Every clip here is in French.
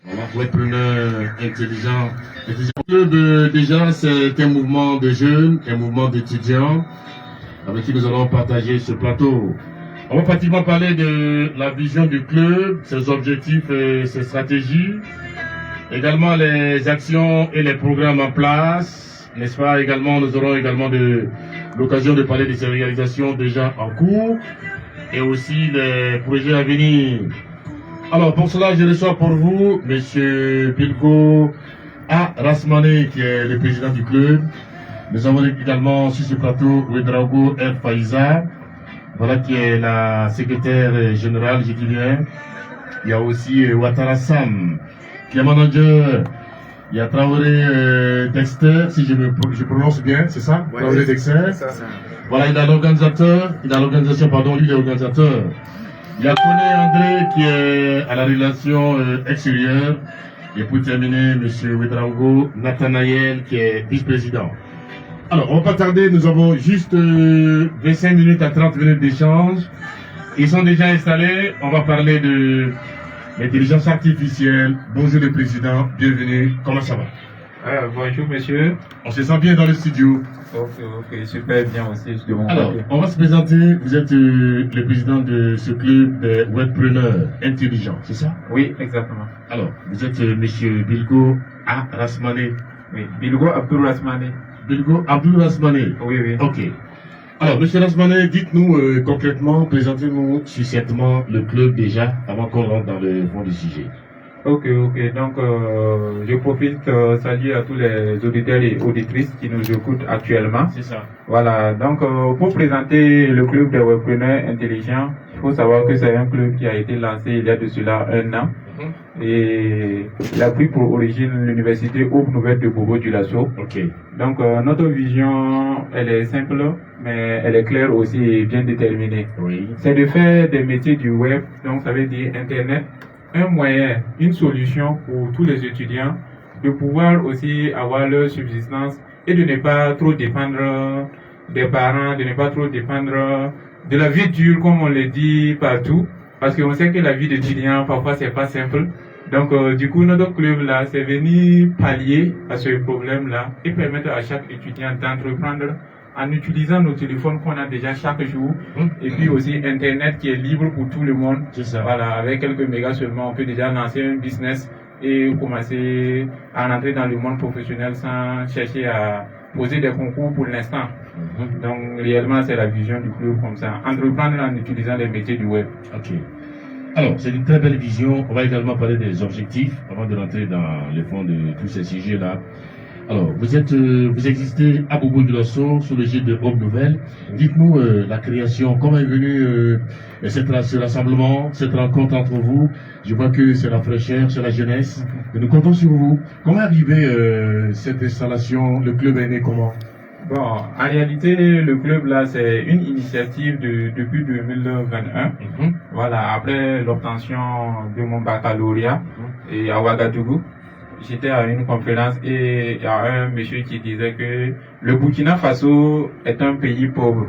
Voilà, webpreneur intelligent. Le club, déjà, c'est un mouvement de jeunes, un mouvement d'étudiants avec qui nous allons partager ce plateau. On va pratiquement parler de la vision du club, ses objectifs et ses stratégies, également les actions et les programmes en place, n'est-ce pas? Également, nous aurons également l'occasion de parler de ces réalisations déjà en cours et aussi les projets à venir. Alors, pour cela, je reçois pour vous M. Bilgo Rasmane, qui est le président du club. Nous avons également sur ce plateau Ouedraogo El Faiza, voilà, qui est la secrétaire générale, j'ai dit bien. Il y a aussi Ouattara Sam, qui est manager. Il y a Traoré Dexter, si je prononce bien, c'est ça? Ouais, Traoré Dexter. Ça. Voilà, il a l'organisation, lui, il est organisateur. Il y a Koné André qui est à la relation extérieure. Et pour terminer, M. Ouedraogo Nathanaël qui est vice-président. Alors, on va pas tarder, nous avons juste 25 minutes à 30 minutes d'échange. Ils sont déjà installés, on va parler de l'intelligence artificielle. Bonjour le président, bienvenue, comment ça va? Bonjour monsieur. On se sent bien dans le studio. Ok, super bien aussi de mon Alors, côté. on va se présenter, vous êtes le président de ce club de webpreneurs intelligents, c'est ça? Oui, exactement. Alors, vous êtes monsieur Bilgo Rasmane. Oui, Bilgo Abdul Rasmane. Bilgo Abdul Rasmane. Oui. Ok. Alors, monsieur Rasmane, dites-nous concrètement, présentez-nous succinctement le club déjà, avant qu'on rentre dans le fond du sujet. Ok. Donc, je profite saluer à tous les auditeurs et auditrices qui nous écoutent actuellement. C'est ça. Voilà. Donc, pour présenter le club des webpreneurs intelligents, il faut savoir que c'est un club qui a été lancé il y a de cela 1 an. Et il a pris pour origine l'université Aube Nouvelle de Bobo-Dioulasso. Ok. Donc, notre vision, elle est simple, mais elle est claire aussi et bien déterminée. Oui. C'est de faire des métiers du web, donc ça veut dire Internet, un moyen, une solution pour tous les étudiants de pouvoir aussi avoir leur subsistance et de ne pas trop dépendre des parents, de ne pas trop dépendre de la vie dure comme on le dit partout, parce qu'on sait que la vie d'étudiant parfois c'est pas simple. Donc du coup notre club là c'est venir pallier à ce problème là et permettre à chaque étudiant d'entreprendre en utilisant nos téléphones qu'on a déjà chaque jour, et puis aussi Internet qui est libre pour tout le monde. C'est ça. Voilà, avec quelques mégas seulement, on peut déjà lancer un business et commencer à rentrer dans le monde professionnel sans chercher à poser des concours pour l'instant. Donc réellement, c'est la vision du club comme ça, entreprendre en utilisant les métiers du web. Ok. Alors, c'est une très belle vision. On va également parler des objectifs avant de rentrer dans le fond de tous ces sujets-là. Alors, vous existez à Bobo-Dioulasso sous l'égide de Aube Nouvelle. Dites-nous la création, comment est venu ce rassemblement, cette rencontre entre vous. Je vois que c'est la fraîcheur, c'est la jeunesse. Et nous comptons sur vous. Comment est arrivé cette installation? Le club est né comment? Bon, en réalité, le club là, c'est une initiative depuis 2021. Voilà, après l'obtention de mon baccalauréat et à Ouagadougou. J'étais à une conférence et il y a un monsieur qui disait que le Burkina Faso est un pays pauvre.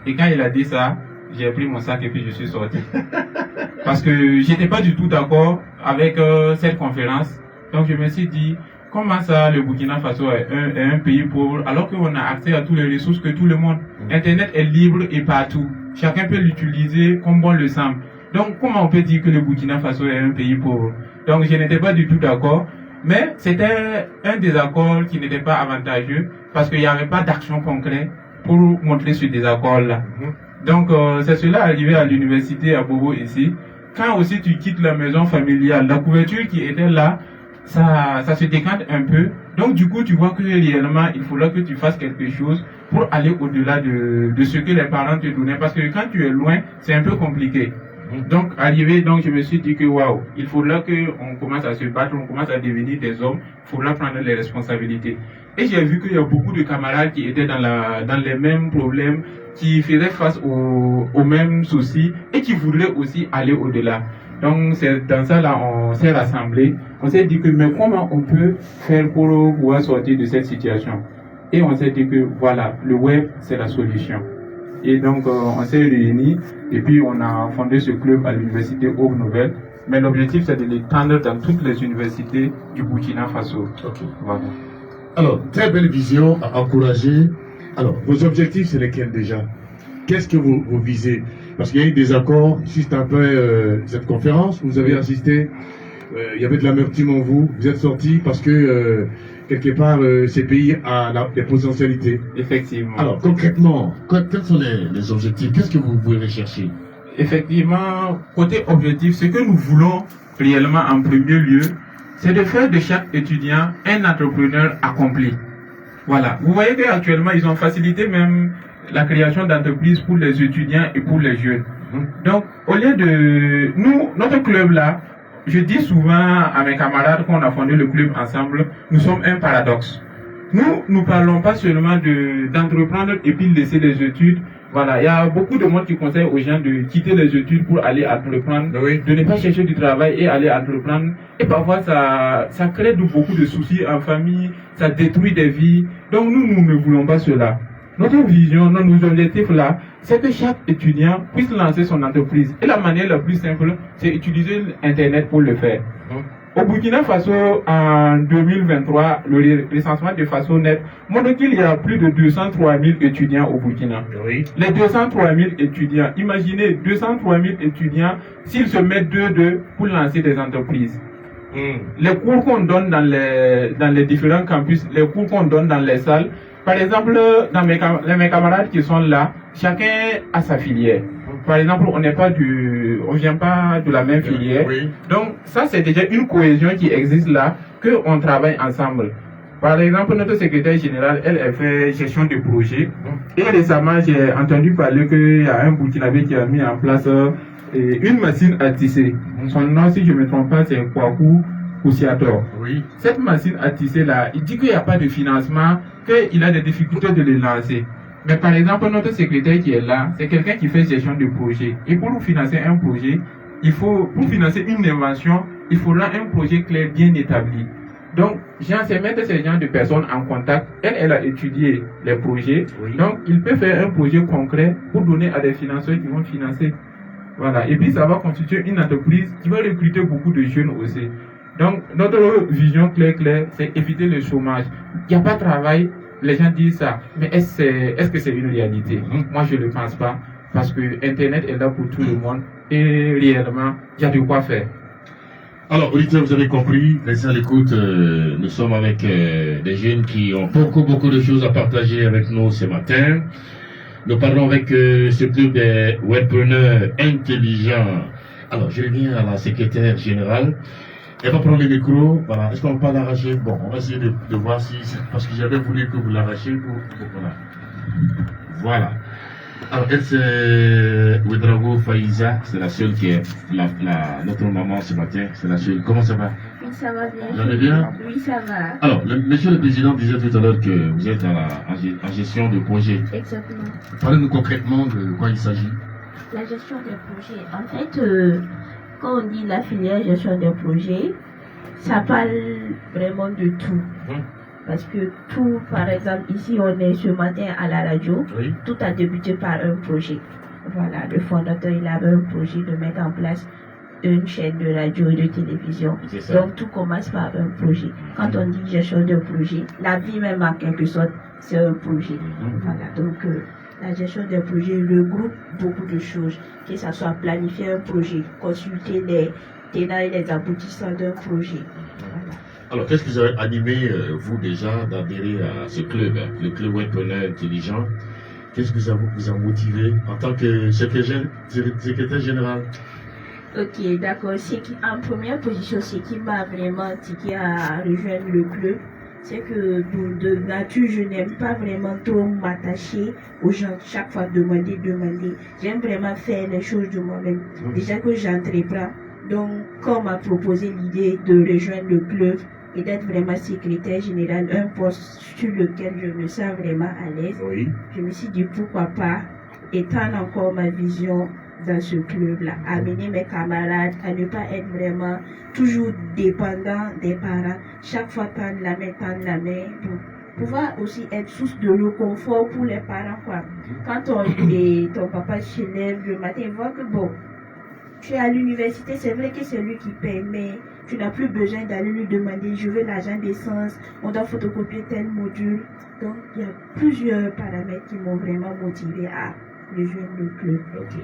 Et quand il a dit ça, j'ai pris mon sac et puis je suis sorti. Parce que j'étais pas du tout d'accord avec cette conférence. Donc je me suis dit, comment ça le Burkina Faso est un pays pauvre alors qu'on a accès à toutes les ressources que tout le monde. Internet est libre et partout. Chacun peut l'utiliser comme bon le semble. Donc comment on peut dire que le Burkina Faso est un pays pauvre? Donc je n'étais pas du tout d'accord. Mais c'était un désaccord qui n'était pas avantageux parce qu'il n'y avait pas d'action concrète pour montrer ce désaccord-là. Donc c'est cela arrivé à l'université à Bobo ici. Quand aussi tu quittes la maison familiale, la couverture qui était là, ça se décante un peu. Donc du coup tu vois que réellement il faudra que tu fasses quelque chose pour aller au-delà de ce que les parents te donnaient. Parce que quand tu es loin, c'est un peu compliqué. Donc, je me suis dit que waouh, il faudra qu'on commence à se battre, on commence à devenir des hommes, il faudra prendre les responsabilités. Et j'ai vu qu'il y a beaucoup de camarades qui étaient dans les mêmes problèmes, qui faisaient face aux mêmes soucis et qui voulaient aussi aller au-delà. Donc, c'est dans ça là, on s'est rassemblés, on s'est dit que mais comment on peut faire pour pouvoir sortir de cette situation? Et on s'est dit que voilà, le web, c'est la solution. Et donc, on s'est réunis et puis on a fondé ce club à l'université Aube Nouvelle. mais l'objectif c'est de l'étendre dans toutes les universités du Burkina Faso. Ok. Voilà. Alors, très belle vision à encourager. Alors, vos objectifs, c'est lesquels déjà? Qu'est-ce que vous visez? Parce qu'il y a eu des accords, juste après cette conférence, vous avez assisté, il y avait de l'amertume en vous, vous êtes sortis parce que quelque part, ces pays a des potentialités. Effectivement. Alors, concrètement, quels sont les objectifs? Qu'est-ce que vous voulez rechercher? Effectivement, côté objectif, ce que nous voulons réellement en premier lieu, c'est de faire de chaque étudiant un entrepreneur accompli. Voilà. Vous voyez qu'actuellement, ils ont facilité même la création d'entreprises pour les étudiants et pour les jeunes. Donc, au lieu de... Nous, notre club là, je dis souvent à mes camarades qu'on a fondé le club ensemble, nous sommes un paradoxe. Nous parlons pas seulement d'entreprendre et puis laisser les études. Voilà, il y a beaucoup de monde qui conseille aux gens de quitter les études pour aller entreprendre, Oui. de ne pas chercher du travail et aller entreprendre. Et parfois, ça crée beaucoup de soucis en famille, ça détruit des vies. Donc nous ne voulons pas cela. Notre vision, nos objectifs là, c'est que chaque étudiant puisse lancer son entreprise. Et la manière la plus simple, c'est utiliser Internet pour le faire. Au Burkina Faso, en 2023, le recensement de FasoNet montre qu'il y a plus de 203 000 étudiants au Burkina. Oui. Les 203 000 étudiants, imaginez 203 000 étudiants s'ils se mettent deux pour lancer des entreprises. Les cours qu'on donne dans les différents campus, les cours qu'on donne dans les salles, par exemple, dans mes camarades qui sont là, chacun a sa filière. Par exemple, on vient pas de la même filière. Oui. Donc, ça, c'est déjà une cohésion qui existe là, qu'on travaille ensemble. Par exemple, notre secrétaire général, elle fait gestion de projet. Et récemment, j'ai entendu parler qu'il y a un Burkinabé qui a mis en place une machine à tisser. Son nom, si je ne me trompe pas, c'est Kwaku Kousiator. Oui. Cette machine à tisser là, il dit qu'il n'y a pas de financement, qu'il a des difficultés de les lancer. Mais par exemple, notre secrétaire qui est là, c'est quelqu'un qui fait gestion de projet. Et pour financer un projet, pour financer une invention, il faudra un projet clair, bien établi. Donc, c'est mettre ces gens de personnes en contact. Elle a étudié les projets. Oui. Donc, il peut faire un projet concret pour donner à des financeurs qui vont financer. Voilà. Et puis, ça va constituer une entreprise qui va recruter beaucoup de jeunes aussi. Donc, notre vision claire, c'est éviter le chômage. Il n'y a pas de travail. Les gens disent ça, mais est-ce que c'est une réalité? Moi, je ne le pense pas, parce que Internet est là pour tout le monde, et réellement, il y a de quoi faire. Alors, auditeurs, vous avez compris, restez à l'écoute, nous sommes avec des jeunes qui ont beaucoup de choses à partager avec nous ce matin. Nous parlons avec ce club des webpreneurs intelligents. Alors, je reviens à la secrétaire générale. Elle va prendre le micro. Voilà. Est-ce qu'on peut pas l'arracher? Bon, on va essayer de voir si... Parce que j'avais voulu que vous l'arrachiez. Voilà. Alors, elle, c'est Ouedraogo Faïza. C'est la seule qui est notre maman ce matin. C'est la seule. Comment ça va? Oui, ça va bien. Vous allez bien? Oui, ça va. Alors, monsieur le président disait tout à l'heure que vous êtes en gestion de projet. Exactement. Parlez-nous concrètement de quoi il s'agit. La gestion des projets. En fait, quand on dit la filière gestion des projets, ça parle vraiment de tout. Parce que tout, par exemple, ici on est ce matin à la radio, Oui. tout a débuté par un projet. Voilà, le fondateur il avait un projet de mettre en place une chaîne de radio et de télévision. C'est ça. Donc tout commence par un projet. Quand on dit gestion de projet, la vie même en quelque sorte, c'est un projet. Voilà, donc la gestion des projets regroupe beaucoup de choses, que ce soit planifier un projet, consulter les tenants et les aboutissants d'un projet. Voilà. Alors, qu'est-ce que vous avez animé, vous, déjà, d'adhérer à ce club, le club webpreneur intelligent? Qu'est-ce que ça vous a motivé en tant que secrétaire général? Ok, d'accord. En première position, ce qui m'a vraiment tiqué à rejoindre le club, c'est que de nature, je n'aime pas vraiment trop m'attacher aux gens, chaque fois demander. J'aime vraiment faire les choses de moi-même. Déjà que j'entreprends, donc quand on m'a proposé l'idée de rejoindre le club et d'être vraiment secrétaire général, un poste sur lequel je me sens vraiment à l'aise, Oui. je me suis dit pourquoi pas étendre encore ma vision dans ce club-là, amener mes camarades à ne pas être vraiment toujours dépendants des parents, chaque fois tendre la main, pour pouvoir aussi être source de réconfort pour les parents, quoi. Quand ton papa se lève le matin, il voit que bon, tu es à l'université, c'est vrai que c'est lui qui paye, mais tu n'as plus besoin d'aller lui demander, je veux l'argent d'essence, on doit photocopier tel module. Donc, il y a plusieurs paramètres qui m'ont vraiment motivé à rejoindre le club. Ok.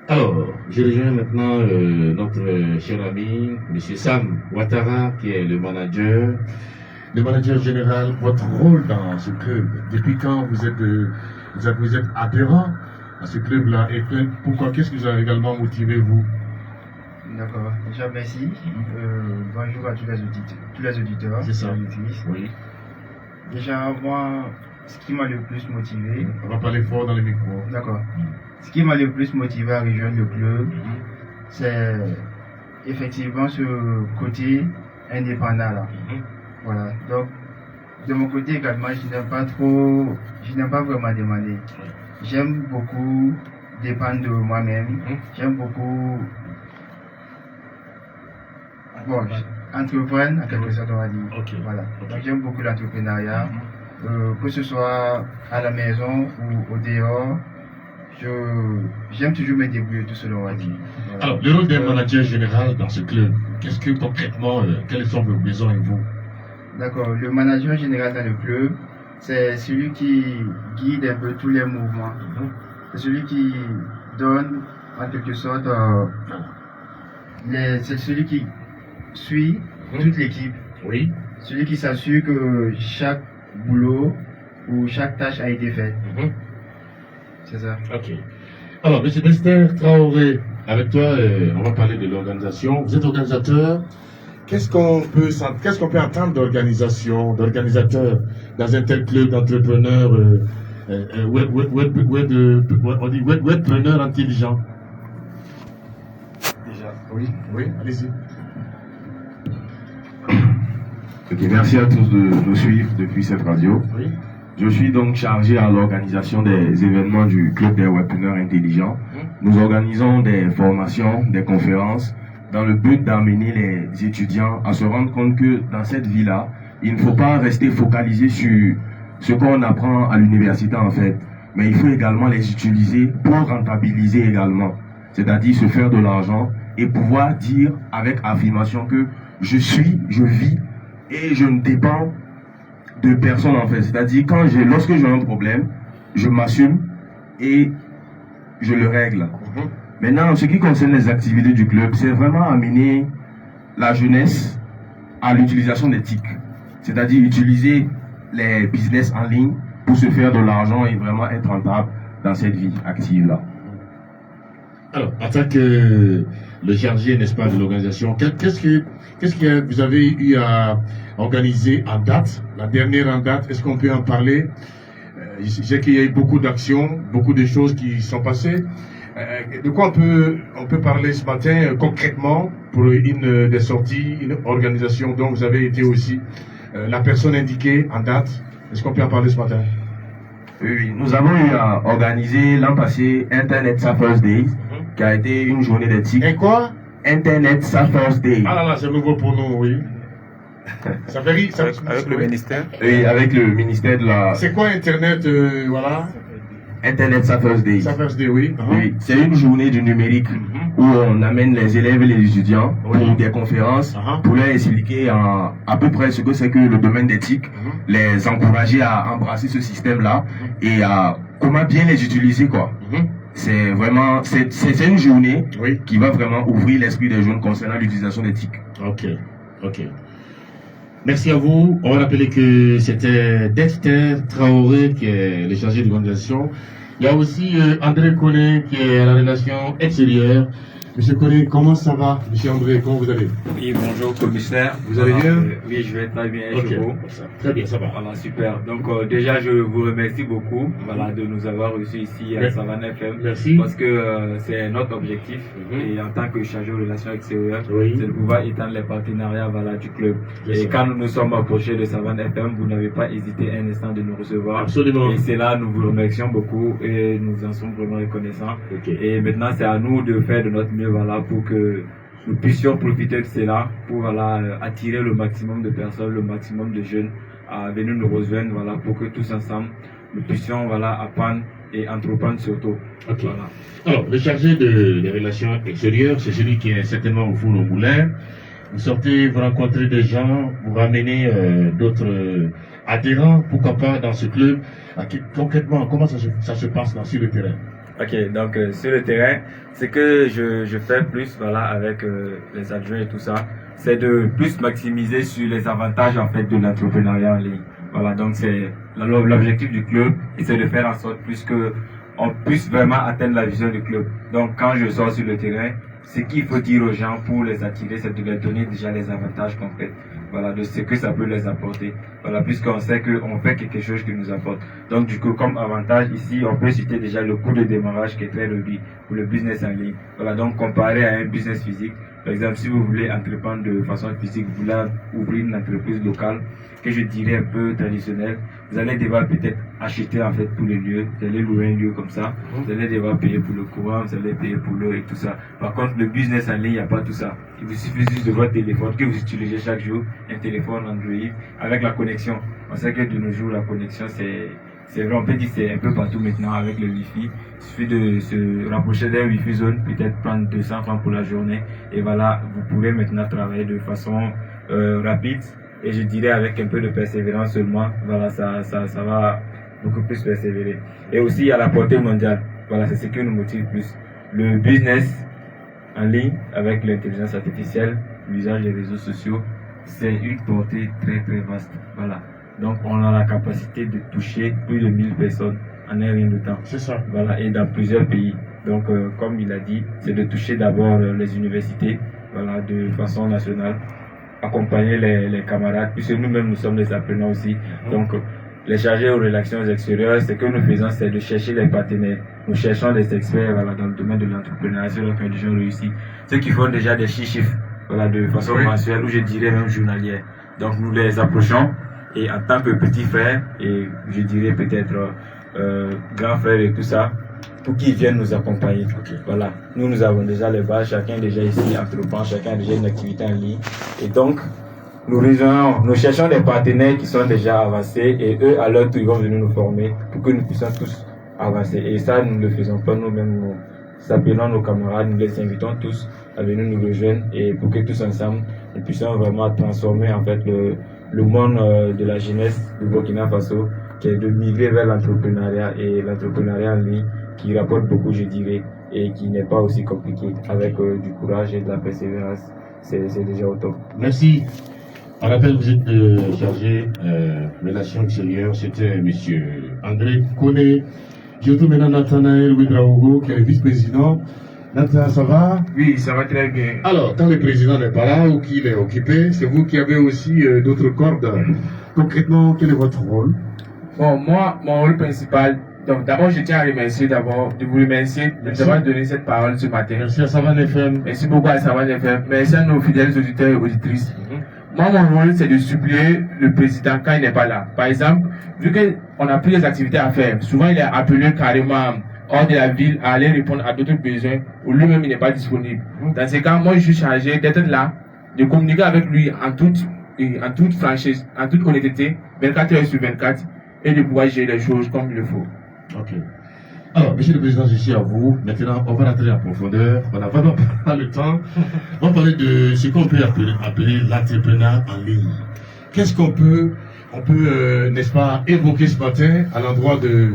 Alors, je rejoins maintenant notre cher ami, M. Sam Ouattara, qui est le manager général. Votre rôle dans ce club, depuis quand vous êtes adhérent à ce club-là, et pourquoi, qu'est-ce qui vous a également motivé, vous? D'accord, déjà merci. Bonjour à tous les auditeurs. C'est ça. et auditrices. Oui. Déjà, moi, ce qui m'a le plus motivé, On va parler fort dans le micro. d'accord, ce qui m'a le plus motivé à rejoindre le club, c'est effectivement ce côté indépendant là. Voilà, donc de mon côté également, je n'aime pas vraiment demander. J'aime beaucoup dépendre de moi-même. J'aime beaucoup entreprendre en quelque sorte, on va dire. Ok. Voilà. Donc j'aime beaucoup l'entrepreneuriat, que ce soit à la maison ou au dehors. J'aime toujours me débrouiller tout seul, on va dire. Voilà. Alors, le rôle d'un manager général dans ce club, qu'est-ce que concrètement, quels sont vos besoins, vous? D'accord, le manager général dans le club, c'est celui qui guide un peu tous les mouvements. C'est celui qui donne en quelque sorte, c'est celui qui suit toute l'équipe. Oui. Celui qui s'assure que chaque boulot ou chaque tâche a été faite. C'est ça. Ok. Alors, M. Dester Traoré, avec toi, on va parler de l'organisation. Vous êtes organisateur. Qu'est-ce qu'on peut entendre d'organisateur dans un tel club d'entrepreneurs, on dit webpreneurs intelligents? Déjà. Oui, allez-y. Ok, merci à tous de nous suivre depuis cette radio. Oui. Je suis donc chargé à l'organisation des événements du Club des Webpreneurs Intelligents. Nous organisons des formations, des conférences, dans le but d'amener les étudiants à se rendre compte que dans cette vie-là, il ne faut pas rester focalisé sur ce qu'on apprend à l'université en fait, mais il faut également les utiliser pour rentabiliser également, c'est-à-dire se faire de l'argent et pouvoir dire avec affirmation que je vis et je ne dépends de personne en fait, c'est-à-dire lorsque j'ai un problème, je m'assume et je le règle. Maintenant, en ce qui concerne les activités du club, c'est vraiment amener la jeunesse à l'utilisation des TIC, c'est-à-dire utiliser les business en ligne pour se faire de l'argent et vraiment être rentable dans cette vie active-là. Alors, en tant que le chargé, n'est-ce pas, de l'organisation, qu'est-ce que vous avez eu à organiser en date, la dernière en date? Est-ce qu'on peut en parler? Je sais qu'il y a eu beaucoup d'actions, beaucoup de choses qui sont passées. De quoi on peut parler ce matin concrètement pour une des sorties, une organisation dont vous avez été aussi la personne indiquée en date? Est-ce qu'on peut en parler ce matin? Oui, nous avons eu à organiser l'an passé Internet Sappers Day, qui a été une journée d'éthique. Et quoi? Internet Sappers Day. Ah là là, c'est nouveau pour nous, oui. Ça fait rire, Avec le ministère. Oui, avec le ministère de la... C'est quoi Internet, voilà? Internet Sappers Day. Ça fait oui. Oui, c'est une journée du numérique où on amène les élèves et les étudiants pour des conférences, pour leur expliquer à peu près ce que c'est que le domaine d'éthique, les encourager à embrasser ce système-là et à comment bien les utiliser, quoi. C'est vraiment, c'est une journée qui va vraiment ouvrir l'esprit des jeunes concernant l'utilisation d'éthique. Ok. Merci à vous. On va rappeler que c'était Dexter Traoré qui est le chargé de l'organisation. Il y a aussi André Koné qui est à la relation extérieure. Monsieur Koné, comment ça va? Monsieur André, comment vous allez? Oui, bonjour commissaire. Vous allez bien? Oui, je vais très bien. Ok. Et vous? Très bien, ça va. Voilà, super. Donc déjà, je vous remercie beaucoup de nous avoir reçus ici à Savane FM. Merci. Parce que c'est notre objectif. Et en tant que chargé de relations extérieures, c'est de pouvoir étendre les partenariats du club. Et quand nous nous sommes approchés de Savane FM, vous n'avez pas hésité un instant de nous recevoir. Absolument. Et c'est là, nous vous remercions beaucoup et nous en sommes vraiment reconnaissants. Et maintenant, c'est à nous de faire de notre mieux pour que nous puissions profiter de cela pour attirer le maximum de personnes, le maximum de jeunes à venir nous rejoindre pour que tous ensemble nous puissions apprendre et entreprendre surtout. Ok. Voilà. Alors, le chargé des relations extérieures, c'est celui qui est certainement au four au moulin. Vous sortez, vous rencontrez des gens, vous ramenez d'autres adhérents, pourquoi pas, dans ce club. Concrètement, comment ça se passe sur le terrain? Ok, donc sur le terrain, ce que je fais plus voilà, avec les adjoints et tout ça, c'est de plus maximiser sur les avantages en fait de l'entrepreneuriat en ligne. Voilà, donc c'est l'objectif du club, et c'est de faire en sorte plus que on puisse vraiment atteindre la vision du club. Donc quand je sors sur le terrain, ce qu'il faut dire aux gens pour les attirer, c'est de leur donner déjà les avantages concrets. Voilà, de ce que ça peut les apporter. Voilà, puisqu'on sait qu'on fait quelque chose qui nous apporte. Donc, du coup, comme avantage, ici, on peut citer déjà le coût de démarrage qui est très réduit pour le business en ligne. Voilà, donc, comparé à un business physique, par exemple, si vous voulez entreprendre de façon physique, vous voulez ouvrir une entreprise locale, que je dirais un peu traditionnelle, vous allez devoir peut-être acheter en fait pour le lieu, vous allez louer un lieu comme ça, vous allez devoir payer pour le courant, vous allez payer pour l'eau et tout ça. Par contre, le business en ligne, il n'y a pas tout ça. Il vous suffit juste de votre téléphone que vous utilisez chaque jour, un téléphone Android, avec la connexion. On sait que de nos jours, la connexion, c'est vrai, on peut dire que c'est un peu partout maintenant avec le Wi-Fi. Il suffit de se rapprocher d'un Wi-Fi zone, peut-être prendre 200 francs pour la journée. Et voilà, vous pouvez maintenant travailler de façon rapide. Et je dirais avec un peu de persévérance seulement, voilà, ça va beaucoup plus persévérer. Et aussi, il y a la portée mondiale. Voilà, c'est ce qui nous motive plus. Le business en ligne avec l'intelligence artificielle, l'usage des réseaux sociaux, c'est une portée très très vaste. Voilà. Donc, on a la capacité de toucher plus de 1000 personnes en un rien de temps. C'est ça. Voilà, et dans plusieurs pays. Donc, comme il a dit, c'est de toucher d'abord les universités, voilà, de façon nationale, accompagner les camarades, puisque nous-mêmes nous sommes des apprenants aussi. Donc, les chargés aux relations extérieures, ce que nous faisons, c'est de chercher les partenaires. Nous cherchons des experts voilà, dans le domaine de l'entrepreneuriat, sur la condition réussie. Ceux qui font déjà des chiffres voilà, de façon mensuelle, ou je dirais même journalière. Donc, nous les approchons, et en tant que petit frère, et je dirais peut-être grand frère et tout ça, pour qu'ils viennent nous accompagner. Voilà. Nous avons déjà les bases, chacun déjà ici entreprend, chacun a déjà une activité en ligne. Et donc, nous cherchons des partenaires qui sont déjà avancés et eux, à leur tour, ils vont venir nous former pour que nous puissions tous avancer. Et ça, nous ne le faisons pas nous-mêmes. Nous appelons nos camarades, nous les invitons tous à venir nous rejoindre et pour que tous ensemble, nous puissions vraiment transformer en fait le monde de la jeunesse du Burkina Faso, qui est de migrer vers l'entrepreneuriat et l'entrepreneuriat en ligne, qui rapporte beaucoup, je dirais, et qui n'est pas aussi compliqué, avec du courage et de la persévérance. C'est déjà au top. Merci. On rappelle, vous êtes chargé relations extérieures. C'était monsieur André Koné. Je retourne maintenant Nathanaël Ouedraogo, qui est le vice-président. Nathan, ça va? Oui, ça va très bien. Alors, quand le président n'est pas là ou qu'il est occupé, c'est vous qui avez aussi d'autres cordes. Concrètement, quel est votre rôle? Bon, moi, mon rôle principal, donc d'abord, je tiens à remercier de vous remercier de nous avoir donné cette parole ce matin. Merci à Savane FM. Merci beaucoup à Savane FM. Merci à nos fidèles auditeurs et auditrices. Moi, mon rôle, c'est de suppléer le président quand il n'est pas là. Par exemple, vu qu'on a plus des activités à faire, souvent il est appelé carrément hors de la ville à aller répondre à d'autres besoins où lui-même il n'est pas disponible. Dans ces cas, moi, je suis chargé d'être là, de communiquer avec lui en toute franchise, en toute honnêteté, 24 heures sur 24, et de pouvoir gérer les choses comme il le faut. Ok. Alors, monsieur le président, je suis à vous. Maintenant, on va rentrer en profondeur. On n'a vraiment pas le temps. On va parler de ce qu'on peut appeler l'entrepreneuriat en ligne. Qu'est-ce qu'on peut, n'est-ce pas, évoquer ce matin à l'endroit de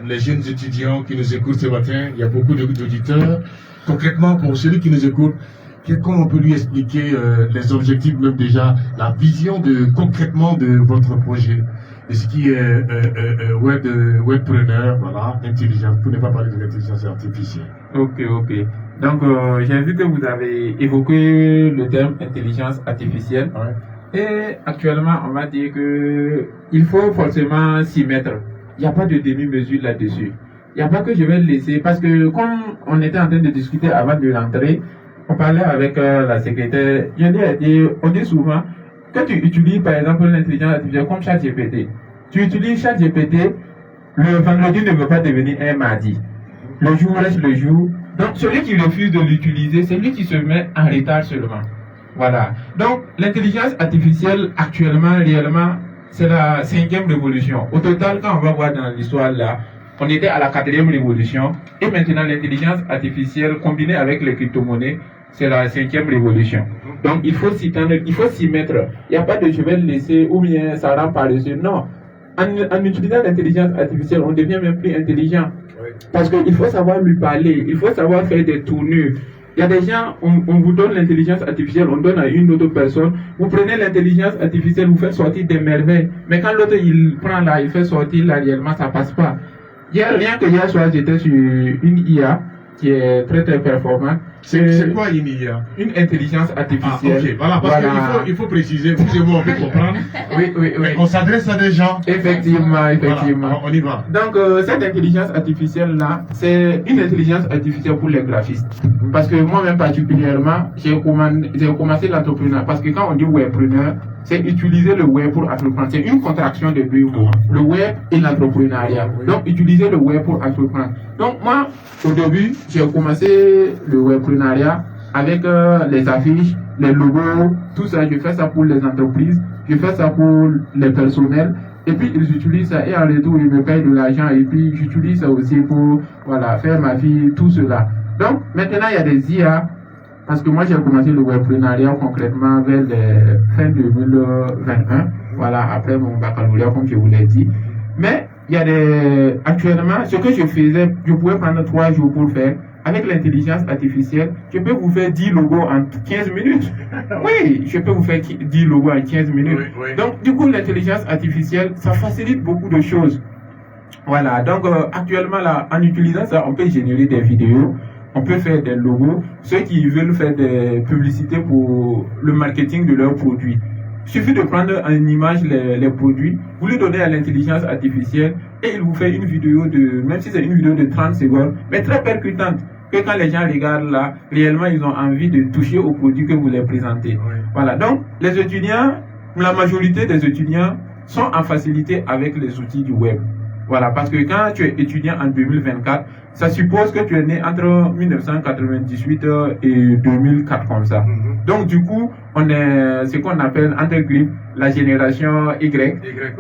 les jeunes étudiants qui nous écoutent ce matin? Il y a beaucoup d'auditeurs. Concrètement, pour celui qui nous écoute, comment on peut lui expliquer les objectifs, même déjà la vision concrètement de votre projet, de ce qui est webpreneur, voilà, intelligence, pour ne pas parler de l'intelligence artificielle. Ok. Donc, j'ai vu que vous avez évoqué le terme intelligence artificielle. Ouais. Et actuellement, on va dire que il faut forcément s'y mettre. Il n'y a pas de demi-mesure là-dessus. Il n'y a pas que je vais le laisser, parce que comme on était en train de discuter avant de l'entrée, on parlait avec la secrétaire, on dit souvent, quand tu utilises par exemple l'intelligence artificielle comme ChatGPT, tu utilises ChatGPT, le vendredi ne veut pas devenir un mardi. Le jour reste le jour. Donc celui qui refuse de l'utiliser, c'est lui qui se met en retard seulement. Voilà. Donc l'intelligence artificielle actuellement, réellement, c'est la 5e révolution. Au total, quand on va voir dans l'histoire là, on était à la 4e révolution. Et maintenant, l'intelligence artificielle combinée avec les crypto-monnaies, c'est la 5e révolution. Donc, il faut s'y mettre. Il n'y a pas de je vais le laisser ou bien ça rend paresseux. Non. En utilisant l'intelligence artificielle, on devient même plus intelligent. Parce qu'il faut savoir lui parler, il faut savoir faire des tournures. Il y a des gens, on vous donne l'intelligence artificielle, on donne à une autre personne. Vous prenez l'intelligence artificielle, vous faites sortir des merveilles. Mais quand l'autre, il prend là, il fait sortir là, réellement, ça passe pas. Rien que hier soir, j'étais sur une IA qui est très très performante. C'est quoi une IA? Une intelligence artificielle. Ok, voilà, parce qu'il faut préciser, vous et moi, on peut comprendre. Oui. On s'adresse à des gens. Effectivement. Voilà, on y va. Donc, cette intelligence artificielle-là, c'est une intelligence artificielle pour les graphistes. Parce que moi-même particulièrement, j'ai commencé l'entrepreneuriat. Parce que quand on dit webpreneur, c'est utiliser le web pour entreprendre. C'est une contraction de deux mots. Le web et l'entrepreneuriat. Donc, utiliser le web pour entreprendre. Donc, moi, au début, j'ai commencé le webprenariat avec les affiches, les logos, tout ça. Je fais ça pour les entreprises, je fais ça pour les personnels. Et puis, ils utilisent ça et en retour, ils me payent de l'argent. Et puis, j'utilise ça aussi pour faire ma vie, tout cela. Donc, maintenant, il y a des IA. Parce que moi, j'ai commencé le webprenariat concrètement vers fin 2021. Voilà, après mon baccalauréat, comme je vous l'ai dit. Mais, il y a actuellement, ce que je faisais, je pouvais prendre 3 jours pour le faire. Avec l'intelligence artificielle, je peux vous faire 10 logos en 15 minutes. Oui, je peux vous faire 10 logos en 15 minutes. Oui. Donc, du coup, l'intelligence artificielle, ça facilite beaucoup de choses. Voilà, donc actuellement, là, en utilisant ça, on peut générer des vidéos, on peut faire des logos. Ceux qui veulent faire des publicités pour le marketing de leurs produits, il suffit de prendre en image les produits, vous les donnez à l'intelligence artificielle et il vous fait une vidéo même si c'est une vidéo de 30 secondes, mais très percutante, que quand les gens regardent là, réellement ils ont envie de toucher aux produits que vous les présentez. Oui. Voilà, donc les étudiants, la majorité des étudiants sont en facilité avec les outils du web. Voilà, parce que quand tu es étudiant en 2024, ça suppose que tu es né entre 1998 et 2004 comme ça. Donc du coup, on est ce qu'on appelle entre griffes la génération Y.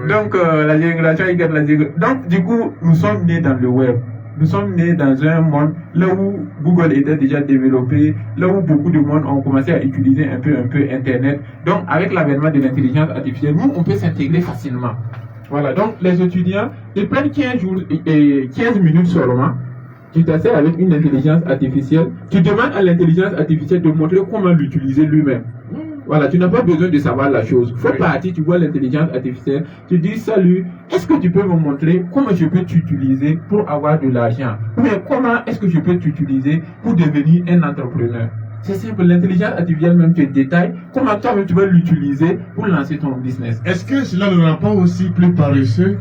Donc la génération Y, donc du coup, nous sommes nés dans le web. Nous sommes nés dans un monde là où Google était déjà développé, là où beaucoup de monde ont commencé à utiliser un peu Internet. Donc avec l'avènement de l'intelligence artificielle, nous on peut s'intégrer facilement. Voilà, donc les étudiants, ils prennent 15 minutes seulement. Tu t'assieds avec une intelligence artificielle. Tu demandes à l'intelligence artificielle de montrer comment l'utiliser lui-même. Voilà, tu n'as pas besoin de savoir la chose. Faut partir, tu vois l'intelligence artificielle. Tu dis, salut, est-ce que tu peux me montrer comment je peux t'utiliser pour avoir de l'argent? Ou bien comment est-ce que je peux t'utiliser pour devenir un entrepreneur? C'est simple, l'intelligence artificielle même te détaille comment toi-même tu vas l'utiliser pour lancer ton business. Est-ce que cela ne rend pas aussi plus paresseux?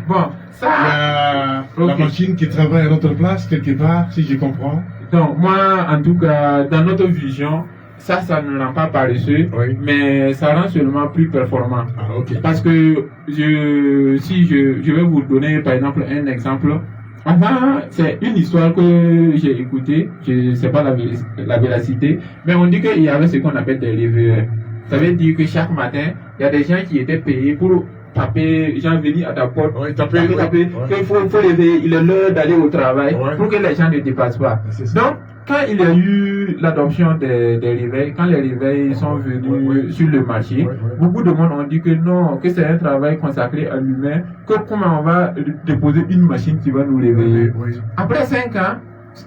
Bon, ça... La machine qui travaille à notre place, quelque part, si je comprends. Donc, moi, en tout cas, dans notre vision, ça ne rend pas paresseux, oui, mais ça rend seulement plus performant. Ah, okay. Parce que je vais vous donner, par exemple, un exemple. Enfin, c'est une histoire que j'ai écoutée, je ne sais pas la véracité, mais on dit qu'il y avait ce qu'on appelle des réveilleurs. Ça veut dire que chaque matin, il y a des gens qui étaient payés pour taper, gens venir à ta porte, ouais, taper, qu'il faut réveiller, il est l'heure d'aller au travail, ouais, pour que les gens ne dépassent pas. Donc, quand il y a eu l'adoption des réveils, quand les réveils sont venus sur le marché, beaucoup de monde ont dit que non, que c'est un travail consacré à l'humain, que comment on va déposer une machine qui va nous réveiller. Après 5 ans,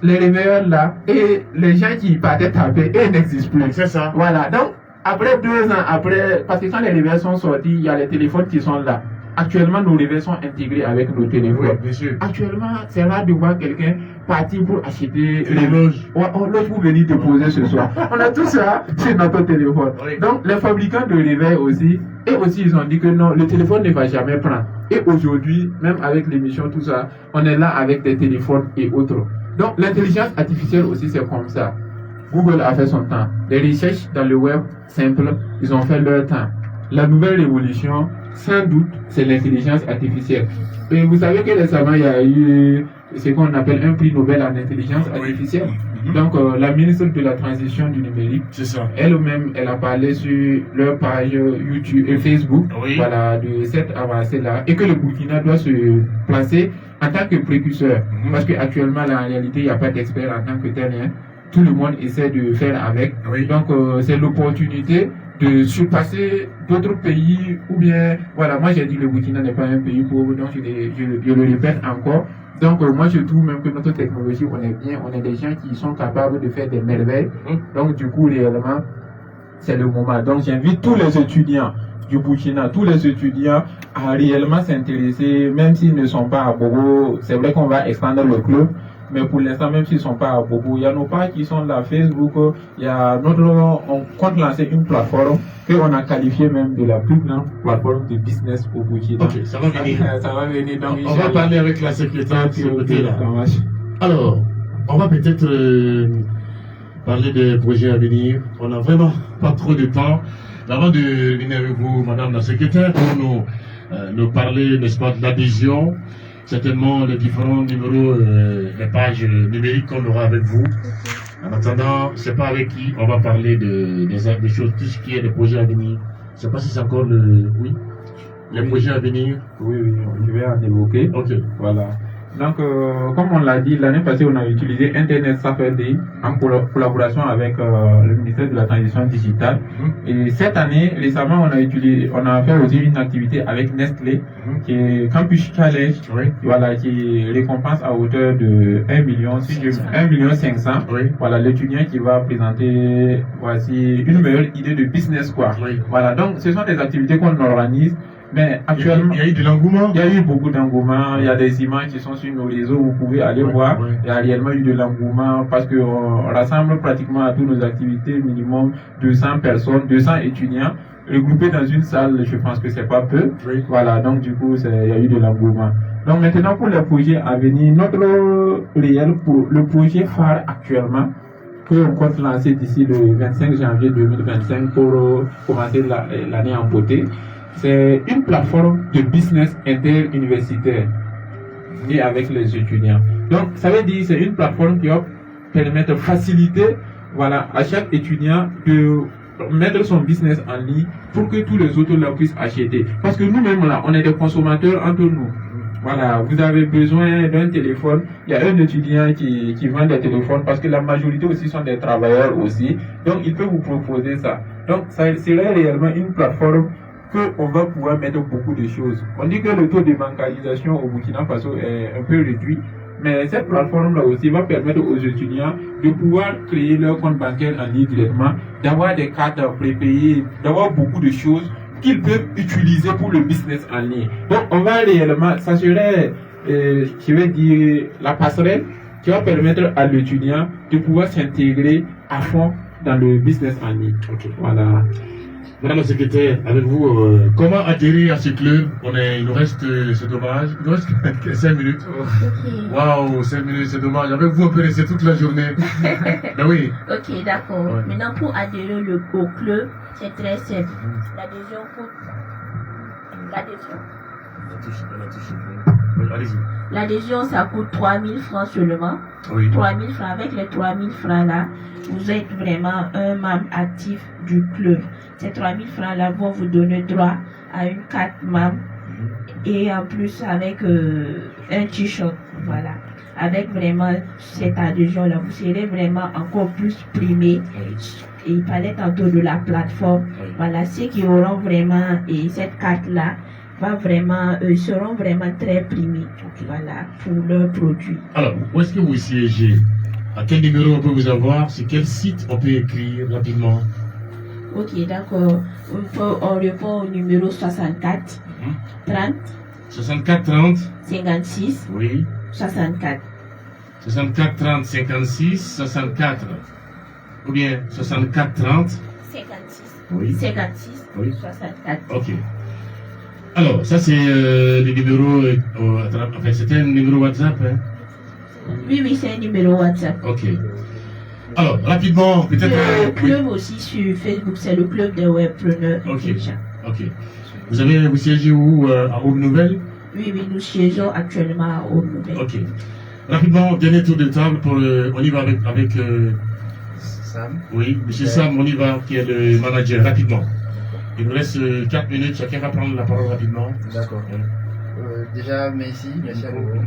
les réveilleurs là, et les gens qui partaient taper, ils n'existent plus. C'est ça. Voilà, donc après 2 ans, parce que quand les réveils sont sortis, il y a les téléphones qui sont là. Actuellement, nos réveils sont intégrés avec nos téléphones. Oui, bien sûr. Actuellement, c'est rare de voir quelqu'un partir pour acheter l'horloge. L'horloge pour venir déposer ce soir. On a tout ça sur notre téléphone. Oui. Donc, les fabricants de réveils aussi, et aussi ils ont dit que non, le téléphone ne va jamais prendre. Et aujourd'hui, même avec l'émission, tout ça, on est là avec des téléphones et autres. Donc, l'intelligence artificielle aussi, c'est comme ça. Google a fait son temps. Les recherches dans le web, simple, ils ont fait leur temps. La nouvelle révolution, sans doute, c'est l'intelligence artificielle. Et vous savez que récemment, il y a eu ce qu'on appelle un prix Nobel en intelligence artificielle. Donc, la ministre de la Transition du numérique, c'est ça. Elle-même, elle a parlé sur leur page YouTube et Facebook, voilà, de cette avancée-là, et que le Burkina doit se placer en tant que précurseur. Parce qu'actuellement, là, en réalité, il n'y a pas d'expert en tant que tel. Hein. Tout le monde essaie de faire avec. Oui. Donc, c'est l'opportunité de surpasser d'autres pays ou bien, voilà, moi j'ai dit le Burkina n'est pas un pays pauvre, donc je le répète encore. Donc, moi je trouve même que notre technologie, on est bien, on est des gens qui sont capables de faire des merveilles. Donc, du coup, réellement, c'est le moment. Donc, j'invite tous les étudiants du Burkina, tous les étudiants à réellement s'intéresser, même s'ils ne sont pas à Bobo. C'est vrai qu'on va expandre le club, mais pour l'instant, même s'ils ne sont pas à Bobo, il y a nos pages qui sont là, Facebook, il y a on compte lancer une plateforme qu'on a qualifiée même de la plus grande plateforme de business au Burkina. Ok, ça va venir. Ça va venir. Donc, On va parler avec la secrétaire de ce côté-là. Ça marche. Alors, on va peut-être parler des projets à venir. On n'a vraiment pas trop de temps. Avant de venir avec vous, Madame la secrétaire, pour nous parler, n'est-ce pas, de l'adhésion, certainement les différents numéros, les pages numériques qu'on aura avec vous. En attendant, je ne sais pas avec qui on va parler des choses, tout ce qui est des projets à venir. Je ne sais pas si c'est encore les projets à venir. Oui, je vais en évoquer. Ok. Voilà. Donc, comme on l'a dit, l'année passée, on a utilisé Internet Saturday en collaboration avec le ministère de la Transition digitale. Et cette année, récemment, on a fait aussi une activité avec Nestlé, qui est Campus Challenge, voilà, qui récompense à hauteur de 1 million 500. Voilà, l'étudiant qui va présenter, voici, une meilleure idée de business, quoi. Voilà, donc, ce sont des activités qu'on organise. Mais actuellement, il y a eu de l'engouement. Il y a eu beaucoup d'engouement. Il y a des images qui sont sur nos réseaux. Vous pouvez aller voir. Il y a réellement eu de l'engouement parce qu'on rassemble pratiquement à toutes nos activités minimum 200 personnes, 200 étudiants regroupés dans une salle. Je pense que c'est pas peu. Voilà. Donc du coup, il y a eu de l'engouement. Donc maintenant pour les projets à venir, le projet phare actuellement qu'on compte lancer d'ici le 25 janvier 2025 pour commencer l'année en beauté. C'est une plateforme de business interuniversitaire et avec les étudiants. Donc, ça veut dire que c'est une plateforme qui va permettre de faciliter, voilà, à chaque étudiant de mettre son business en ligne pour que tous les autres là puissent acheter. Parce que nous-mêmes là, on est des consommateurs entre nous. Voilà, vous avez besoin d'un téléphone. Il y a un étudiant qui vend des téléphones parce que la majorité aussi sont des travailleurs aussi. Donc, il peut vous proposer ça. Donc, ça serait réellement une plateforme qu'on va pouvoir mettre beaucoup de choses. On dit que le taux de bancarisation au Burkina Faso est un peu réduit, mais cette plateforme-là aussi va permettre aux étudiants de pouvoir créer leur compte bancaire en ligne directement, d'avoir des cartes prépayées, d'avoir beaucoup de choses qu'ils peuvent utiliser pour le business en ligne. Donc, on va réellement, ça serait, je vais dire, la passerelle qui va permettre à l'étudiant de pouvoir s'intégrer à fond dans le business en ligne. Voilà. Madame la secrétaire, avec vous, comment atterrir à ce club? Il nous reste, c'est dommage, il nous reste 5 minutes. Waouh, 5 minutes, c'est dommage. Avec vous, on peut rester toute la journée. Ben oui. Ok, d'accord. Maintenant, pour adhérer au club, c'est très simple. L'adhésion coûte. L'adhésion, ça coûte 3 000 francs seulement. 3 000 francs. Avec les 3 000 francs là, vous êtes vraiment un membre actif du club. Ces 3 000 francs là vont vous donner droit à une carte membre et en plus avec un t-shirt. Voilà. Avec vraiment cette adhésion là, vous serez vraiment encore plus primé. Et il parlait tantôt de la plateforme. Voilà, ceux qui auront vraiment cette carte là seront vraiment très primés, voilà, pour leurs produits. Alors, où est-ce que vous siégez? À quel numéro on peut vous avoir? Sur quel site on peut écrire rapidement? Ok, d'accord. On répond au numéro 64 30 64 30 56 oui 64 64 30 56 64 ou bien 64 30 56 oui 56 oui 64. Ok. Alors, ça c'est le numéro, enfin c'était un numéro WhatsApp, hein? Oui, c'est un numéro WhatsApp. Ok. Alors, rapidement, peut-être... Le club aussi sur Facebook, c'est le club des webpreneurs. Ok. Vous siégez où? À Aube Nouvelle? Oui, nous siégeons actuellement à Aube Nouvelle. Ok. Rapidement, dernier tour de table pour on y va avec Sam. Oui, monsieur Sam, on y va, qui est le manager, rapidement. Il nous reste 4 minutes, chacun va prendre la parole rapidement. D'accord. Déjà, merci à nouveau.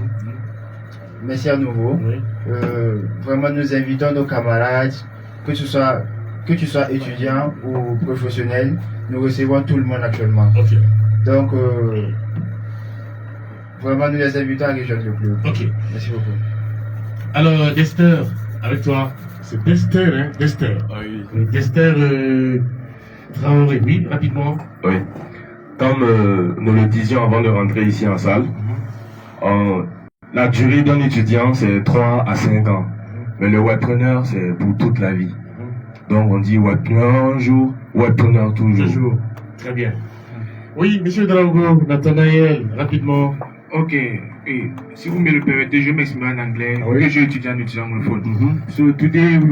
Merci à nouveau. Oui. Vraiment, nous invitons nos camarades, que tu sois étudiant ou professionnel, nous recevons tout le monde actuellement. Ok. Donc, vraiment, nous les invitons à rejoindre le club. Ok. Merci beaucoup. Alors, Dester, avec toi, c'est Dester, hein? Dester. Oui. Dester Traoré, oui, rapidement. Oui. Comme nous le disions avant de rentrer ici en salle, la durée d'un étudiant, c'est 3 à 5 ans. Mais le webpreneur, c'est pour toute la vie. Donc on dit webpreneur un jour, webpreneur toujours. Toujours. Très bien. Oui, monsieur Draogo, Nathanaël, rapidement. Ok, et si vous me le permettez, je m'exprime en anglais, Ah oui? que je étudie en utilisant mon phone. So today we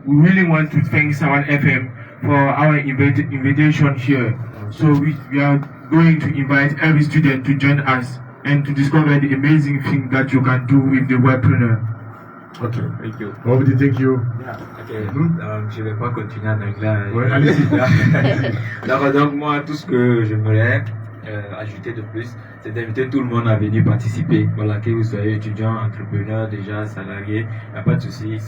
really want to thank Sawan FM for our invitation here. So we are going to invite every student to join us and to discover the amazing thing that you can do with the webpreneur. Ok. Thank you. On vous dit thank you. Je vais pas continuer en anglais. Ouais, allez-y. Donc moi, tout ce que j'aimerais ajouter de plus, c'est d'inviter tout le monde à venir participer. Voilà, que vous soyez étudiant, entrepreneur, déjà salarié, il n'y a pas de souci.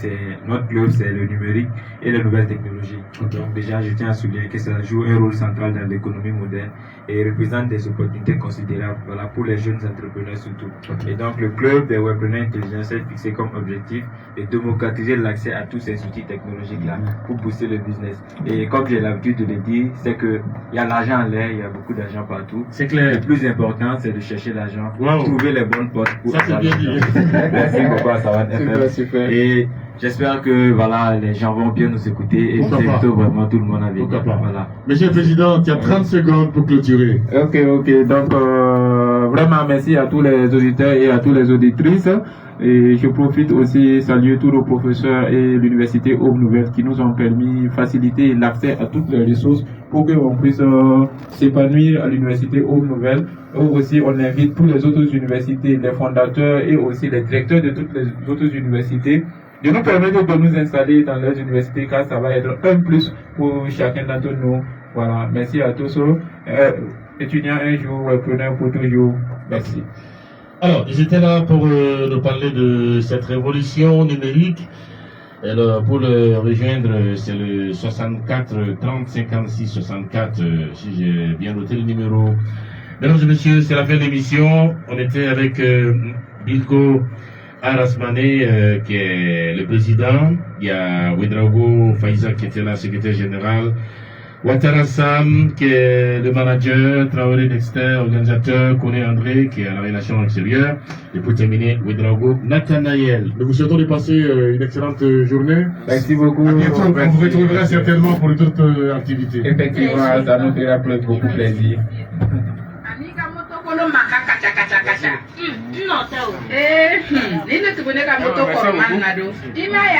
Notre club, c'est le numérique et les nouvelles technologies. Okay. Donc déjà, je tiens à souligner que ça joue un rôle central dans l'économie moderne et représente des opportunités considérables, voilà, pour les jeunes entrepreneurs surtout. Okay. Et donc le club des webpreneurs intelligents s'est fixé comme objectif de démocratiser l'accès à tous ces outils technologiques-là pour booster le business. Et comme j'ai l'habitude de le dire, c'est que il y a l'argent en l'air, il y a beaucoup d'argent partout. C'est clair. Le plus important, c'est de chercher l'argent, Wow. trouver les bonnes portes pour Ça, c'est avoir bien l'argent. dit. Merci beaucoup à Sawan FM. Super. Et j'espère que voilà, les gens vont bien nous écouter et Pourquoi nous pas. invitons vraiment tout le monde à venir. Pourquoi pas. Voilà. Monsieur le Président, tu as 30 secondes pour clôturer. Ok. Donc, vraiment merci à tous les auditeurs et à toutes les auditrices. Et je profite aussi saluer tous nos professeurs et l'université Aube Nouvelle qui nous ont permis faciliter l'accès à toutes les ressources pour qu'on puisse s'épanouir à l'université Aube Nouvelle. Aussi, on invite tous les autres universités, les fondateurs et aussi les directeurs de toutes les autres universités de nous permettre de nous installer dans leurs universités car ça va être un plus pour chacun d'entre nous. Voilà, merci à tous. Étudiants un jour, webpreneur pour toujours. Merci. Alors, ils étaient là pour nous parler de cette révolution numérique. Alors, pour le rejoindre, c'est le 64 30 56 64, si j'ai bien noté le numéro. Mesdames et messieurs, c'est la fin de l'émission. On était avec Bilko Arasmane, qui est le président. Il y a Ouedraogo Faiza qui était là, secrétaire général. Ouattara Sam, qui est le manager, Traoré Dexter, organisateur, Kone André, qui est à la relation extérieure. Et pour terminer, Ouedraogo Nathanaël. Nous vous souhaitons de passer une excellente journée. Merci beaucoup. À bientôt, on vous retrouvera certainement pour d'autres activités. Effectivement, ça nous fera beaucoup plaisir. Nino teo. Nino tubone ka moto koro man na do. Ima ya